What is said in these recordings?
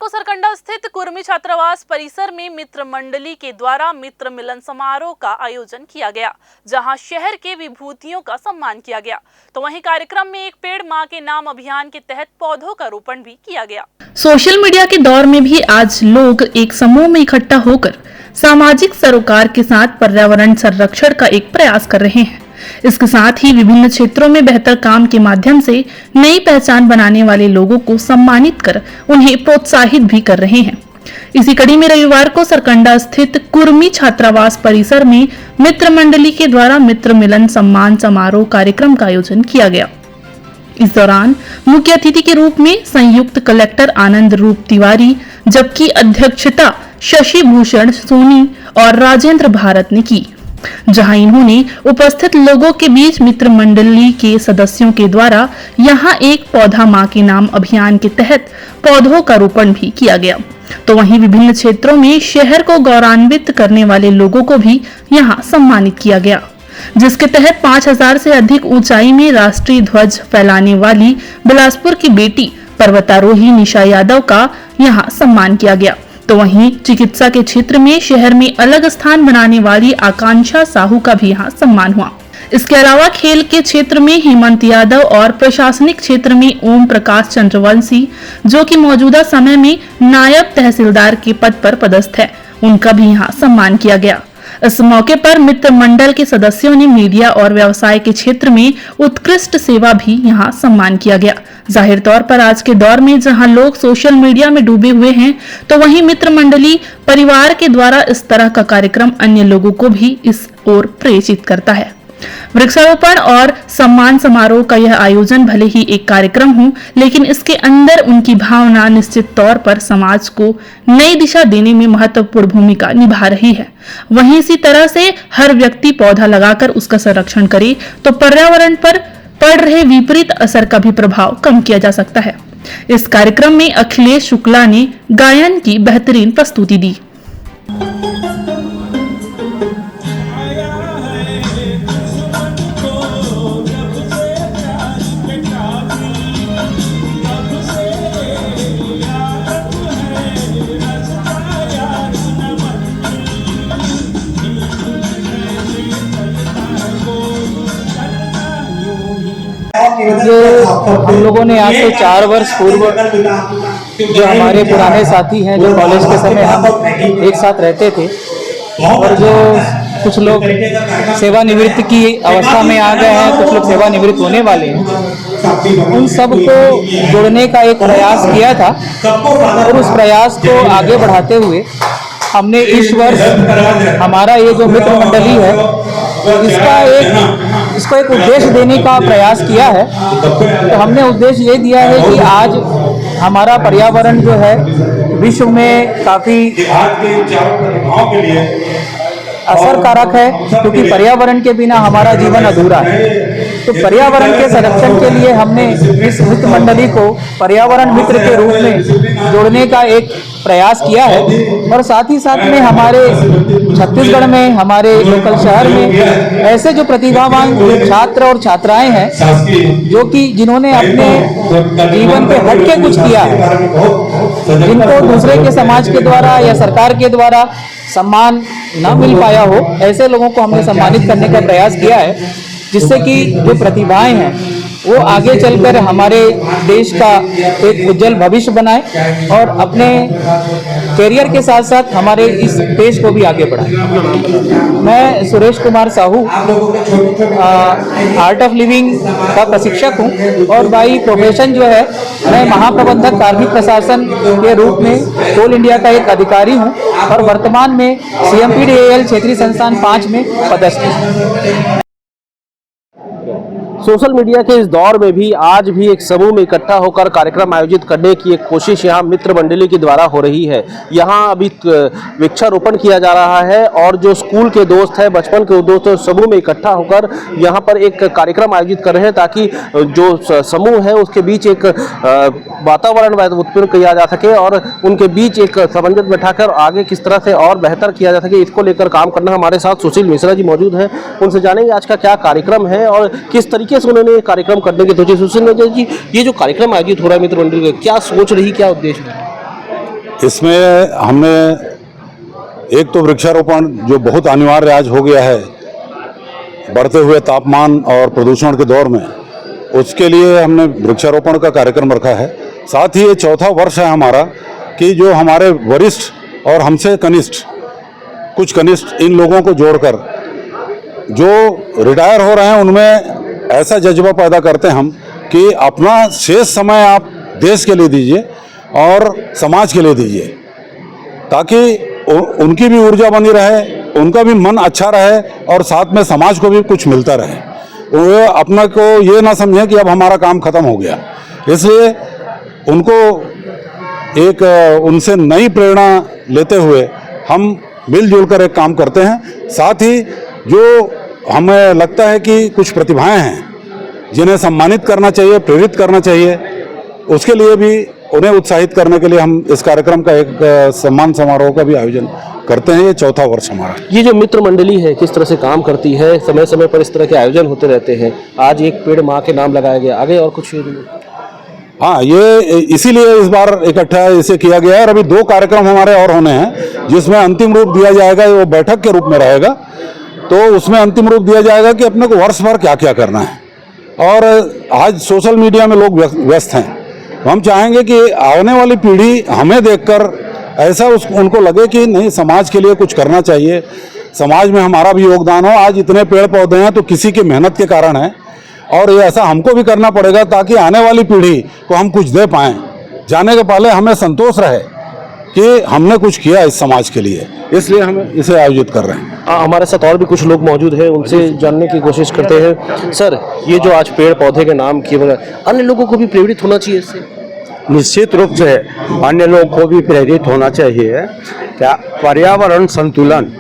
को सरकंडा स्थित कुर्मी छात्रावास परिसर में मित्र मंडली के द्वारा मित्र मिलन समारोह का आयोजन किया गया, जहां शहर के विभूतियों का सम्मान किया गया। तो वहीं कार्यक्रम में एक पेड़ मां के नाम अभियान के तहत पौधों का रोपण भी किया गया। सोशल मीडिया के दौर में भी आज लोग एक समूह में इकट्ठा होकर सामाजिक सरोकार के साथ पर्यावरण संरक्षण का एक प्रयास कर रहे हैं। इसके साथ ही विभिन्न क्षेत्रों में बेहतर काम के माध्यम से नई पहचान बनाने वाले लोगों को सम्मानित कर उन्हें प्रोत्साहित भी कर रहे हैं। इसी कड़ी में रविवार को सरकंडा स्थित कुर्मी छात्रावास परिसर में मित्र मंडली के द्वारा मित्र मिलन सम्मान समारोह कार्यक्रम का आयोजन किया गया। इस दौरान मुख्य अतिथि के रूप में संयुक्त कलेक्टर आनंद रूप तिवारी, जबकि अध्यक्षता शशि भूषण सोनी और राजेंद्र भारत ने की, जहां इन्होंने उपस्थित लोगों के बीच मित्र मंडली के सदस्यों के द्वारा यहां एक पौधा मां के नाम अभियान के तहत पौधों का रोपण भी किया गया। तो वहीं विभिन्न क्षेत्रों में शहर को गौरवान्वित करने वाले लोगों को भी यहां सम्मानित किया गया, जिसके तहत 5000 से अधिक ऊंचाई में राष्ट्रीय ध्वज फहराने वाली बिलासपुर की बेटी पर्वतारोही निशा यादव का यहां सम्मान किया गया। तो वहीं चिकित्सा के क्षेत्र में शहर में अलग स्थान बनाने वाली आकांक्षा साहू का भी यहाँ सम्मान हुआ। इसके अलावा खेल के क्षेत्र में हेमंत यादव और प्रशासनिक क्षेत्र में ओम प्रकाश चंद्रवंशी, जो कि मौजूदा समय में नायब तहसीलदार के पद पर पदस्थ है, उनका भी यहाँ सम्मान किया गया। इस मौके पर मित्र मंडल के सदस्यों ने मीडिया और व्यवसाय के क्षेत्र में उत्कृष्ट सेवा भी यहाँ सम्मान किया गया। जाहिर तौर पर आज के दौर में जहां लोग सोशल मीडिया में डूबे हुए हैं, तो वहीं मित्र मंडली परिवार के द्वारा इस तरह का कार्यक्रम अन्य लोगों को भी इस ओर प्रेरित करता है। वृक्षारोपण और सम्मान समारोह का यह आयोजन भले ही एक कार्यक्रम हो, लेकिन इसके अंदर उनकी भावना निश्चित तौर पर समाज को नई दिशा देने में महत्वपूर्ण भूमिका निभा रही है। वहीं इसी तरह से हर व्यक्ति पौधा लगाकर उसका संरक्षण करे तो पर्यावरण पर पड़ रहे विपरीत असर का भी प्रभाव कम किया जा सकता है। इस कार्यक्रम में अखिलेश शुक्ला ने गायन की बेहतरीन प्रस्तुति दी। जो हम लोगों ने आज से 4 वर्ष पूर्व जो हमारे पुराने साथी हैं, जो कॉलेज के समय हम एक साथ रहते थे और जो कुछ लोग सेवानिवृत्त की अवस्था में आ गए हैं, कुछ लोग सेवानिवृत्त होने वाले हैं, उन सब को जोड़ने का एक प्रयास किया था और उस प्रयास को आगे बढ़ाते हुए हमने इस वर्ष हमारा ये जो मित्र मंडली है इसको एक उद्देश्य देने का प्रयास किया है। तो हमने उद्देश्य ये दिया है कि आज हमारा पर्यावरण जो है विश्व में काफ़ी असरकारक है, क्योंकि पर्यावरण के बिना हमारा जीवन अधूरा है। तो पर्यावरण के संरक्षण के लिए हमने इस मित्र मंडली को पर्यावरण मित्र के रूप में जोड़ने का एक प्रयास किया है। और साथ ही साथ में हमारे छत्तीसगढ़ में, हमारे लोकल शहर में ऐसे जो प्रतिभावान छात्र और छात्राएं हैं जिन्होंने अपने जीवन पे हट के कुछ किया है, जिनको दूसरे के समाज के द्वारा या सरकार के द्वारा सम्मान न मिल पाया हो, ऐसे लोगों को हमने सम्मानित करने का प्रयास किया है, जिससे कि जो प्रतिभाएं हैं वो आगे चलकर हमारे देश का एक उज्जवल भविष्य बनाए और अपने करियर के साथ साथ हमारे इस देश को भी आगे बढ़ाए। मैं Suresh Kumar Sahu art of living का प्रशिक्षक हूं और बाई प्रोफेशन जो है मैं महाप्रबंधक कार्मिक प्रशासन के रूप में कोल इंडिया का एक अधिकारी हूं और वर्तमान में CMPDAL क्षेत्रीय संस्थान 5 में पदस्थ हूं। सोशल मीडिया के इस दौर में भी आज भी एक समूह में इकट्ठा होकर कार्यक्रम आयोजित करने की एक कोशिश यहाँ मित्र मंडली के द्वारा हो रही है। यहाँ अभी वृक्षारोपण किया जा रहा है और जो स्कूल के दोस्त हैं, बचपन के दोस्त हैं, समूह में इकट्ठा होकर यहाँ पर एक कार्यक्रम आयोजित कर रहे हैं, ताकि जो समूह है उसके बीच एक वातावरण उत्पन्न किया जा सके और उनके बीच एक समंजस बैठाकर आगे किस तरह से और बेहतर किया जा सके, इसको लेकर काम करना। हमारे साथ सुशील मिश्रा जी मौजूद हैं, उनसे जानेंगे आज का क्या कार्यक्रम है और किस तरीके से उन्होंने कार्यक्रम करने की सोची। सुशील जी, ये जो कार्यक्रम आयोजित हो रहा है मित्र मंडल का, क्या सोच रही, क्या उद्देश्य है? इसमें हमने एक तो वृक्षारोपण जो बहुत अनिवार्य आज हो गया है बढ़ते हुए तापमान और प्रदूषण के दौर में, उसके लिए हमने वृक्षारोपण का कार्यक्रम रखा है। साथ ही ये चौथा वर्ष है हमारा कि जो हमारे वरिष्ठ और हमसे कनिष्ठ, कुछ कनिष्ठ इन लोगों को जोड़कर जो रिटायर हो रहे हैं उनमें ऐसा जज्बा पैदा करते हैं हम कि अपना शेष समय आप देश के लिए दीजिए और समाज के लिए दीजिए, ताकि उनकी भी ऊर्जा बनी रहे, उनका भी मन अच्छा रहे और साथ में समाज को भी कुछ मिलता रहे। वो अपना को ये ना समझें कि अब हमारा काम खत्म हो गया। इसलिए उनको एक उनसे नई प्रेरणा लेते हुए हम मिलजुल कर एक काम करते हैं। साथ ही जो हमें लगता है कि कुछ प्रतिभाएं हैं जिन्हें सम्मानित करना चाहिए, प्रेरित करना चाहिए, उसके लिए भी उन्हें उत्साहित करने के लिए हम इस कार्यक्रम का एक सम्मान समारोह का भी आयोजन करते हैं। ये चौथा वर्ष हमारा। ये जो मित्र मंडली है किस तरह से काम करती है? समय समय पर इस तरह के आयोजन होते रहते हैं। आज एक पेड़ माँ के नाम लगाया गया, आगे और कुछ? हाँ, ये इसीलिए इस बार इकट्ठा इसे किया गया है और अभी 2 कार्यक्रम हमारे और होने हैं जिसमें अंतिम रूप दिया जाएगा। वो बैठक के रूप में रहेगा, तो उसमें अंतिम रूप दिया जाएगा कि अपने को वर्ष भर क्या क्या करना है। और आज सोशल मीडिया में लोग व्यस्त हैं, हम चाहेंगे कि आने वाली पीढ़ी हमें देखकर ऐसा उनको लगे कि नहीं, समाज के लिए कुछ करना चाहिए, समाज में हमारा भी योगदान हो। आज इतने पेड़ पौधे हैं तो किसी की मेहनत के कारण है और ये ऐसा हमको भी करना पड़ेगा ताकि आने वाली पीढ़ी को हम कुछ दे पाएँ। जाने के पहले हमें संतोष रहे कि हमने कुछ किया इस समाज के लिए, इसलिए हम इसे आयोजित कर रहे हैं। हमारे साथ और भी कुछ लोग मौजूद हैं, उनसे जानने की कोशिश करते हैं। सर, ये जो आज पेड़ पौधे के नाम किए बगैर अन्य लोगों को भी प्रेरित होना चाहिए इससे? निश्चित रूप से अन्य लोगों को भी प्रेरित होना चाहिए। क्या पर्यावरण संतुलन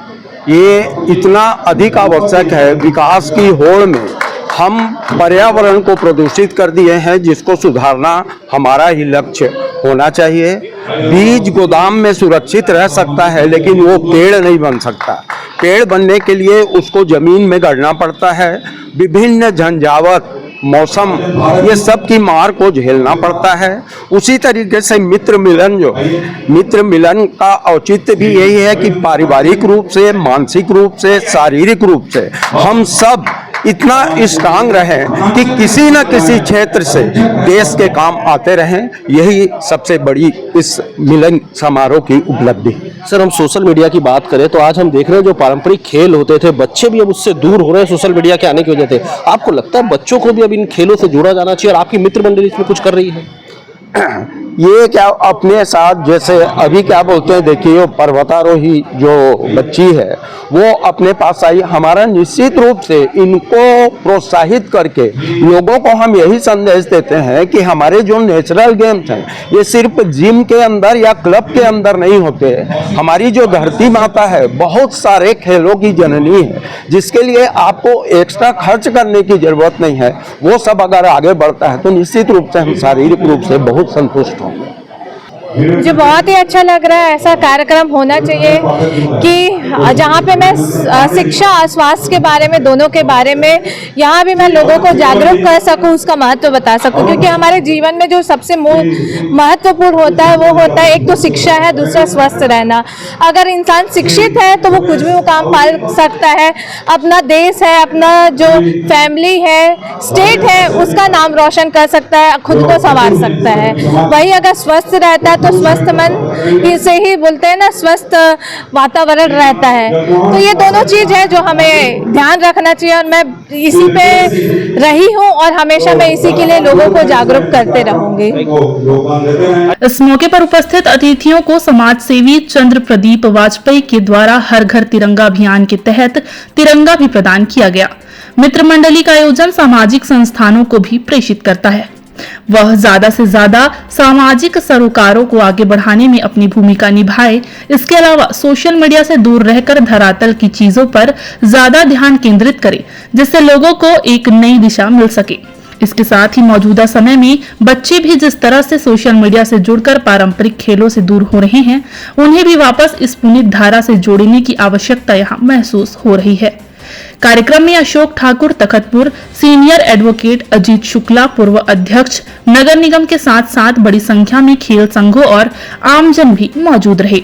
ये इतना अधिक आवश्यक है। विकास की होड़ में हम पर्यावरण को प्रदूषित कर दिए हैं, जिसको सुधारना हमारा ही लक्ष्य होना चाहिए। बीज गोदाम में सुरक्षित रह सकता है लेकिन वो पेड़ नहीं बन सकता। पेड़ बनने के लिए उसको जमीन में गाड़ना पड़ता है, विभिन्न झंझावत, मौसम, ये सब की मार को झेलना पड़ता है। उसी तरीके से मित्र मिलन का औचित्य भी यही है कि पारिवारिक रूप से, मानसिक रूप से, शारीरिक रूप से हम सब इतना स्ट्रांग रहें कि किसी न किसी क्षेत्र से देश के काम आते रहें। यही सबसे बड़ी इस मिलन समारोह की उपलब्धि। सर, हम सोशल मीडिया की बात करें तो आज हम देख रहे हैं जो पारंपरिक खेल होते थे, बच्चे भी अब उससे दूर हो रहे हैं सोशल मीडिया के आने की वजह से। आपको लगता है बच्चों को भी अब इन खेलों से जोड़ा जाना चाहिए और आपकी मित्र मंडली इसमें कुछ कर रही है? ये क्या अपने साथ, जैसे अभी क्या बोलते हैं, देखिए पर्वतारोही जो बच्ची है वो अपने पास आई। हमारा निश्चित रूप से इनको प्रोत्साहित करके लोगों को हम यही संदेश देते हैं कि हमारे जो नेचुरल गेम्स हैं ये सिर्फ जिम के अंदर या क्लब के अंदर नहीं होते। हमारी जो धरती माता है बहुत सारे खेलों की जननी है, जिसके लिए आपको एक्स्ट्रा खर्च करने की जरूरत नहीं है। वो सब अगर आगे बढ़ता है तो निश्चित रूप से हम शारीरिक रूप से बहुत संतुष्ट होंगे। मुझे बहुत ही अच्छा लग रहा है। ऐसा कार्यक्रम होना चाहिए कि जहाँ पे मैं शिक्षा और स्वास्थ्य के बारे में, दोनों के बारे में यहाँ भी मैं लोगों को जागरूक कर सकूँ, उसका महत्व बता सकूँ। क्योंकि हमारे जीवन में जो सबसे महत्वपूर्ण होता है वो होता है, एक तो शिक्षा है, दूसरा स्वस्थ रहना। अगर इंसान शिक्षित है तो वो कुछ भी मुकाम पा सकता है, अपना देश है, अपना जो फैमिली है, स्टेट है, उसका नाम रोशन कर सकता है, खुद को संवार सकता है। वही अगर स्वस्थ रहता है तो स्वस्थ मन इसे ही बोलते हैं ना, स्वस्थ वातावरण रहता है। तो ये दोनों चीज है जो हमें ध्यान रखना चाहिए और मैं इसी पे रही हूँ और हमेशा मैं इसी के लिए लोगों को जागरूक करते रहूंगी। इस मौके पर उपस्थित अतिथियों को समाज सेवी चंद्र प्रदीप वाजपेयी के द्वारा हर घर तिरंगा अभियान के तहत तिरंगा भी प्रदान किया गया। मित्र मंडली का आयोजन सामाजिक संस्थानों को भी प्रेषित करता है। वह ज्यादा से ज्यादा सामाजिक सरोकारों को आगे बढ़ाने में अपनी भूमिका निभाए। इसके अलावा सोशल मीडिया से दूर रहकर धरातल की चीजों पर ज्यादा ध्यान केंद्रित करे, जिससे लोगों को एक नई दिशा मिल सके। इसके साथ ही मौजूदा समय में बच्चे भी जिस तरह से सोशल मीडिया से जुड़कर पारंपरिक खेलों से दूर हो रहे हैं, उन्हें भी वापस इस पुनीत धारा से जोड़ने की आवश्यकता यहाँ महसूस हो रही है। कार्यक्रम में अशोक ठाकुर तखतपुर, सीनियर एडवोकेट अजीत शुक्ला पूर्व अध्यक्ष नगर निगम के साथ साथ बड़ी संख्या में खेल संघों और आमजन भी मौजूद रहे।